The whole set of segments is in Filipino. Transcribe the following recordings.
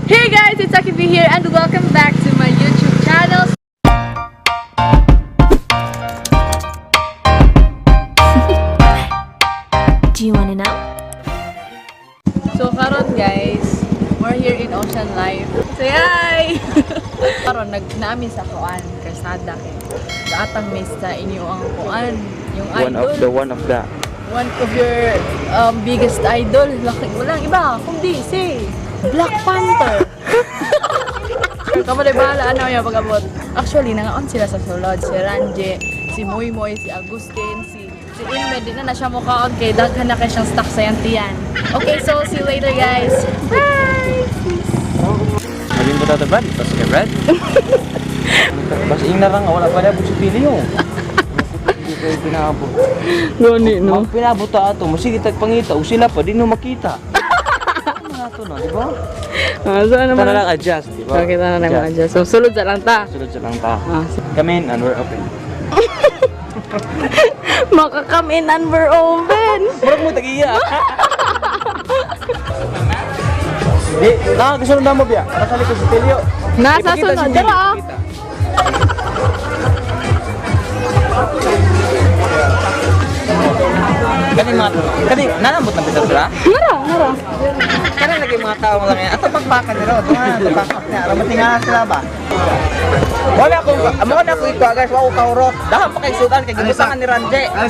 Hey guys, it's Aki B here and welcome back to my YouTube channel. Do you wanna know? So karon guys, we're here in Ocean Life. Say hi! Karon naami sa kuan, Karsada kay daatang miss sa inyo ang kuan, yung idol. One of your biggest idol. Walang iba kundi si Black Panther. Kamu na bahala ano yung pag-abot. Actually, nangaon sila sa sulod. Si Ranje, si Moy Moy, si Agustin, si Inmed. Di na siya mukhaon kay daghan na kayo siyang stock sa yantiyan. Okay, so see you later guys. Bye! Sabihin mo dito, Brad? Ito si Brad? Bas ing na lang, wala pa na po si Pili yung. Hindi ko yung pinabot. Gani, no? Pag pinabot ta ato, masige tagpangita, o sila pa, di no makita. Ano ito no, di ba? Saan naman? Tara lang adjust, di ba? Okay, tara lang adjust. So, sulod sa lang ta. Sulod sa lang ta. Come in and we're open. Maka-come in and we're open. Murag mo tagiya. Di, kasunod na mo biya. Nasali ko si Telio. Nasa sunod, dara. Kani, nanambot na pita sila? Nara. Kani lagi mga tao lang yan. Ato pagpakan nila, pagpakan niya. Alam mo tingala sila ba? Wala ko ito guys, wala ko kaurot. Dahan pa kay sudan, kay gibutangan ni Ranje. Hi.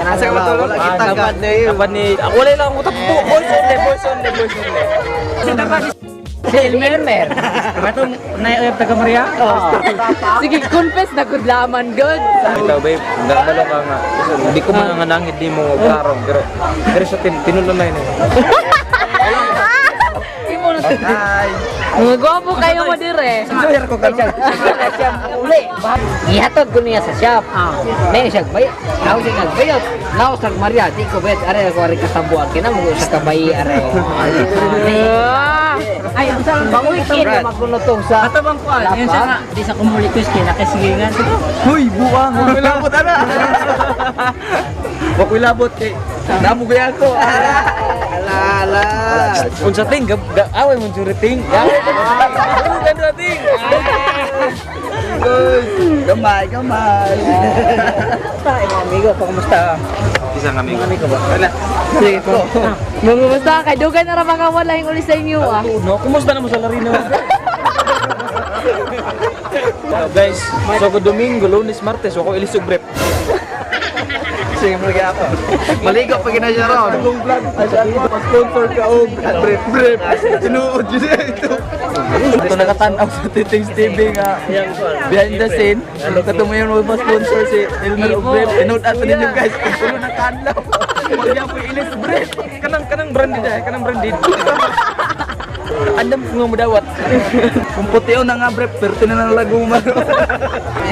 Asa ka matulog? Kapad ni... Wala lang ako tapo. Boys only. Si Elmer. Kato naayop taga Maria? Sige, confess na good laman, good. Ikaw babe, nagdalo ka nga. Hindi ko man nga nangit di mo karong pero sa tinulo na yun. Hi. Mga gwapo kayo mo dire. Enjoy ko karon. Uli, ihatod ko niya sa shop. May siya bayad. Ako siya nagbayad. Now sa Maria, di ko bayad. Are ako rin katambuan. Kina mo sa kabay. Are. Ay, ang sarang banguikin na magkunotong sa... Katabang ko, yun siya nga. Di sa kumulikus kina kasigingan. Hoy, buwang. Huwag labot ana. Huwag labot kay. Damo gaya ko. Ala. Unsa ting away mo juriting. Ganda ting. Gamay. Ay, mga amigo, kamusta? Isang amigo ba? Wala. Sige po. Mamumusta kay dugan na ra mga wala yung uli sa inyo ah. No, kumusta na mo sa Larino? Guys, so ko Domingo, Lunes, Martes, ako ilisog brep. Sige mo ako. Maligo pa gina siya raw. Long vlog. Sponsor ka og brep. Tinuod yun ito. Ito nakatanaw sa Titings TV nga behind the scene. Katumo yung mga sponsor si Elmer og brep. Tinood ato ninyo guys. Puno na kanlaw. Huwag niya po ilis brep. Kanang branded eh. Kanang branded. Andam ko nga mudawat. Kung putiyo na nga brep, pero tinalang laguman.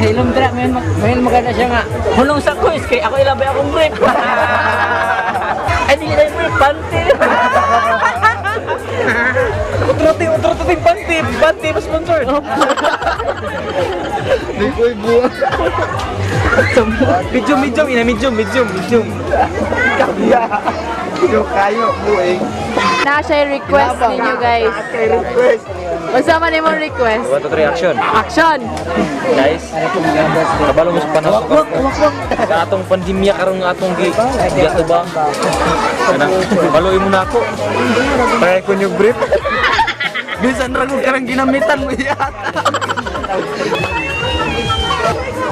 Hilom dra, may maganda siya nga. Hulong sa quiz, kay ako ilabay akong brief. Ay, di na yung brief, panty. Utroting panty, mas sponsor. Di ko ibuwa. Medium. Kabiya. Kayo, bueng. Na siya yung request ninyo guys. Masama na yung request. 1, 2, 3, action. Action! Guys, kabalo mo sa panahon sa atong pandemya karong atong giyato ba? Kanang baloy mo na ako. Try ko yung brief. Bisan ra ko karang ginamitan mo yata.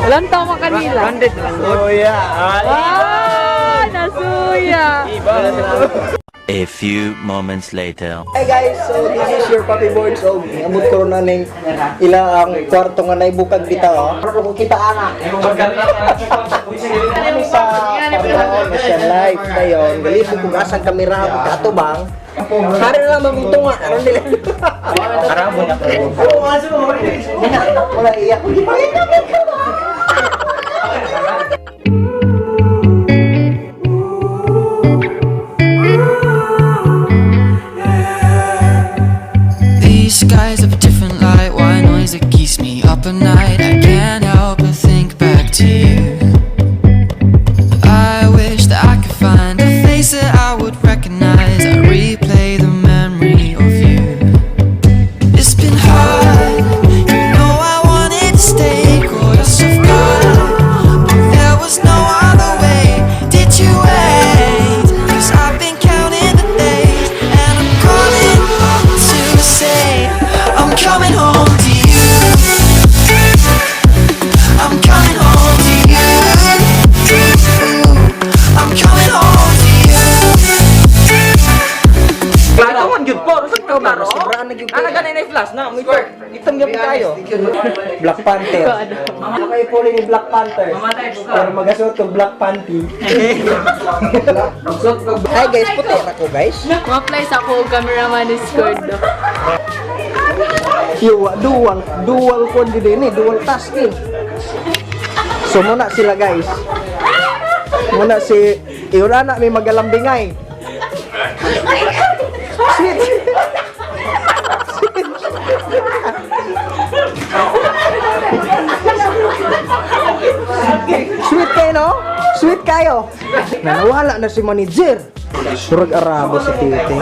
Walang tama kanila. Branded lang. Oh yeah. Ah, nasuya! A few moments later. Hey guys, so this is your Papi Board. So, amot ko na ning ila ang kwarto nga naibukag bitaw. Ano ko kita ana? Ano sa panoon na siya live dayon. Galito kung asang kamera mo kato bang? Hari na lang mamutunga. Ano nila? Karamo na. Wala iyak. These skies have a different light, white noise that keeps me up at night. I can't help but think back to you. I wish that flash na. Itong gabi tayo. Black Panther. Kayo po rin yung Black Panther. Pero magasuot ng Black Panty. Hi guys, puti ako guys. Ma-apply sa ako, cameraman is good. Yo, dual ko din dual tasking. So muna sila guys. Muna si Iurana may magalambingay. Sweet. Sweet kayo, no? Sweet kayo. Nanawala na si manager. Surag Arabo si Titi.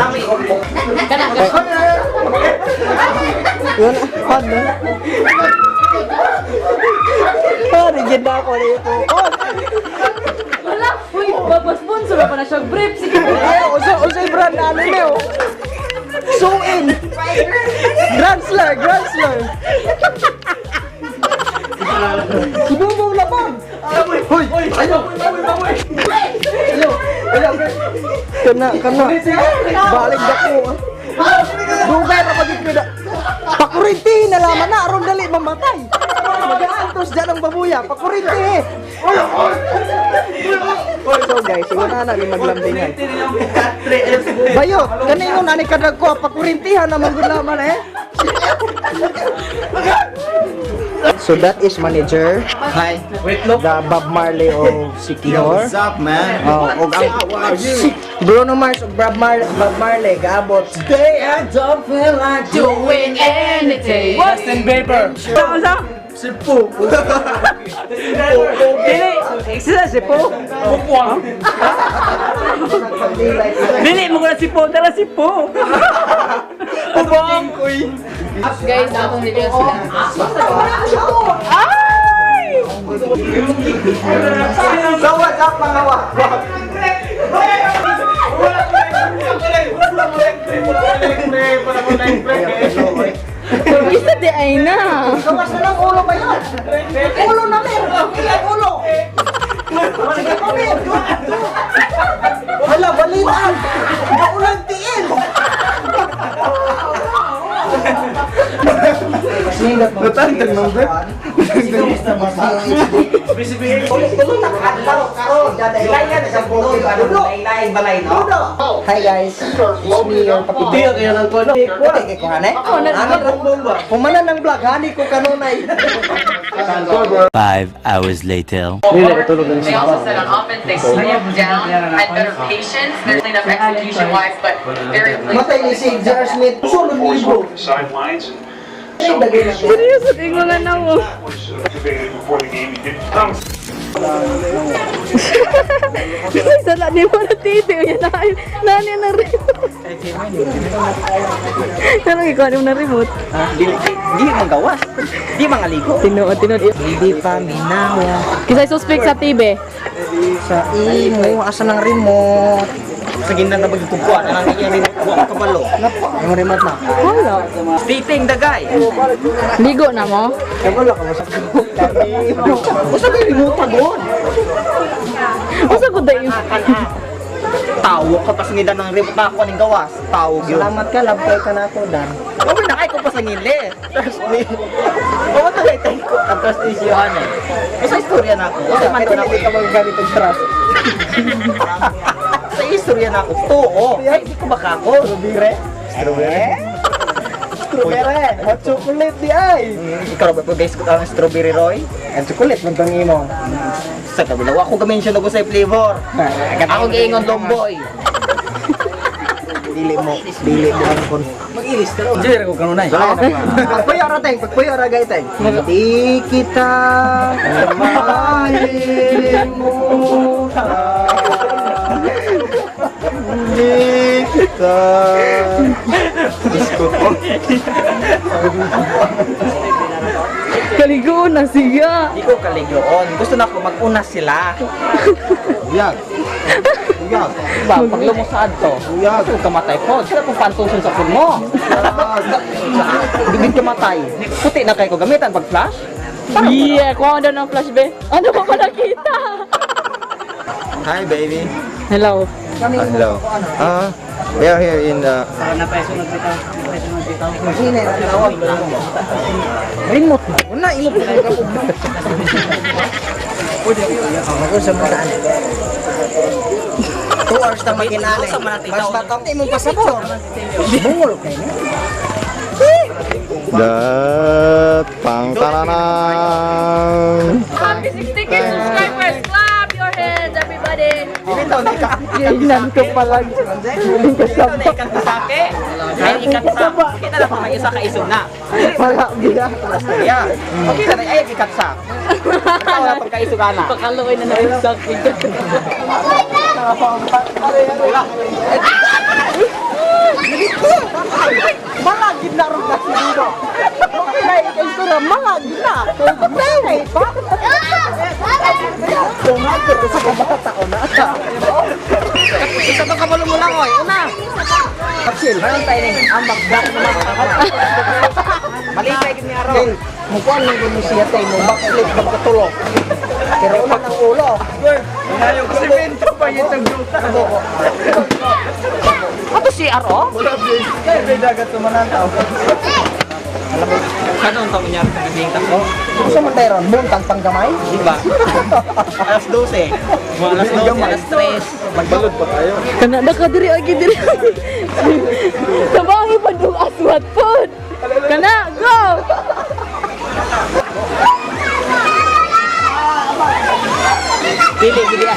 Yun, hot na. Rigid na ako dito. Wala! Uy, babasponsor pa na siya. Brief, sige. Usay brand na ano niyo. So in. Grand Slam. Sububong laban. Hoy, ayaw. Kana. Balik dako. Dugay ra pagit ko da. Pakurinti na laman na aron dali mamatay. Mag-aantos dyan ang babuya. Pakurinti. So guys, wala na rin maglambingan. Bayot, kanino nani kadag ko, pakurintihan naman gulaman eh. So that is manager. Hi. The Bob Marley of Sikihor. What's up, man? Og ang Bruno Mars ug Bob Marley gaabot. Today I don't feel like Doing anything. Justin Bieber. Si Poo. Sila si Po. Dili mo ko na si Po, dala si Po. Pabang koy. Guys, akong review sila. So what's up mga wak? Isa di ay na. Gawas na ng ulo ba yan? Ulo na meron. Ilang ulo? Sige pa meron. Hala, balitan. Naulang tiin. Natantang nung bet. Hi guys, it's me your Papi. Puti kay kuhane? Kumanan ng vlog, hani ko kanunay. 5 hours later. They also said on offense they slowed down, had better patience. There's enough execution-wise, but very Matay ni si Jar Smith. Sulod mo ibo. sidelines. Seryoso, tingnan nga na mo. Before the game, he didn't come. Sala di mo na titi. Yan na na remote. Pero ikaw na remote. Di magawas. Di mangaligo. Tinood. Hindi pa minawa. Kisay suspect sa TV. Sa imo, asa ng remote? Sa gindan na magkukuha na lang iya remote buwang kabalo. Yung remote na. Wala. Titing dagay. Ligo na mo? Kabalo ka mo sa Usa kay remote pa doon. Usa ko dayo. Tawo ka pa sa ngidan ng remote na ako ning gawas. Tawo gyud. Salamat ka, labay ka na ako dan. Kami na kay ko pa sa ngili. Trust me. O ta kay ko ang trust issue ana. Usa istorya na ako. Usa man to na ako ka magagamit og trust. Sa istorya na ako. Tuo. Di ko makako. Strawberry. Strawberry. Hot chocolate di ay. Ikaw ba guys ko ang strawberry Roy? Ang chocolate man tong imo. Sa kabila ako ga-mention og sa flavor. Ako giingon Lomboy. Dili mo ang kon. Mag-ilis ka ron. Jere ko kanunay. Pagpuyo ra gay tay. Di kita malimutan. Di kita. Kaligo na siya. Di ko kaligoon. Gusto na ako mag-una sila. Uyag. Ba, pag lumusad to, uyag. Kung kamatay po, sila kung pantuson sa phone mo. Bibig kamatay. Puti na kayo ko gamitan pag flash. Yeah, kuha daw ng flash be. Ano pa nakita? Hi, baby. Hello. Hello. We are here in the... Remote na. Una, ilog na ka po. Ako sa mga 2 hours na makinali. Mas makamti mong pasabor. Bungol kayo na. Pang taranang! Happy 60k subscribers! Clap your hands, everybody! Kailan ko pala. Kasake. Ay, ikatsa. Kita na pa may isa ka isog na. Wala, gila. Yeah. Okay na, ay, ikatsa. Wala pang kaisugan na. Pakaloy na nabagsak. Malagin na rin kasi dito. Okay na, ikaw na, malagin na. Daway pa. Tumagot ko sa kabata ko na. Isa ba kabalo mo lang, oy? Una. Kapsil, mayroon tayo ng ambak back na mga kakala. Malipay ni Araw. Mukuan ng gulo siya tayo mo, backflip, magkatulog. Pero ulan ang ulo. Ngayon ko simento pa yung tagluta. Ato si Aro? Wala, kaya may dagat tumanantaw. Alam mo, kano ang taon niya sa kasing tako? Gusto mo tayo ron? Buntang panggamay? Diba? Alas 12. Alas 12, alas 3. Magbalod pa tayo. Kana na ka diri agi diri. Sabangi pa dong aswat pod. Kana go. Pili, pili.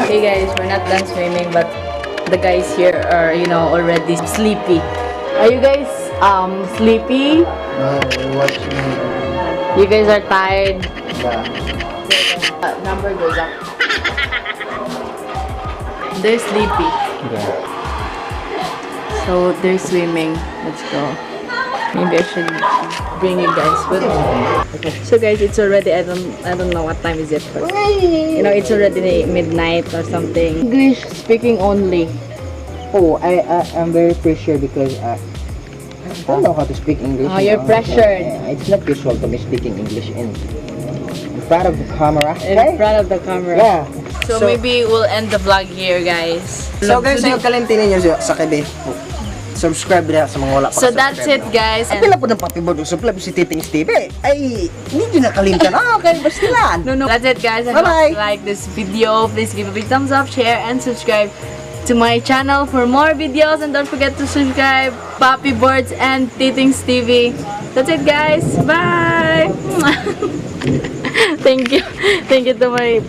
Hey guys, we're not done swimming, but the guys here are, you know, already sleepy. Are you guys sleepy? You guys are tired? Number goes up. They're sleepy. So they're swimming. Let's go. Maybe I should bring you guys with me. So guys, it's already, I don't know what time is it, but you know, it's already midnight or something. English speaking only. Oh, I'm very pressured because I don't know how to speak English. Oh, you're pressured. It's not usual to me speaking English in front of the camera. In front of the camera. Yeah. So maybe we'll end the vlog here, guys. So guys, yung kalentinin nyo sa kabe. Subscribe na sa mga wala pa. So that's it, guys. Pila po ng papiboard sa vlog si Titing Steve. Ay, hindi na kalimtan. Okay, basta lang. No. That's it, guys. I Bye-bye. hope you like this video. Please give a big thumbs up, share, and subscribe to my channel for more videos. And don't forget to subscribe Papi Boards and Titings TV. That's it, guys. Bye. Thank you. Thank you to my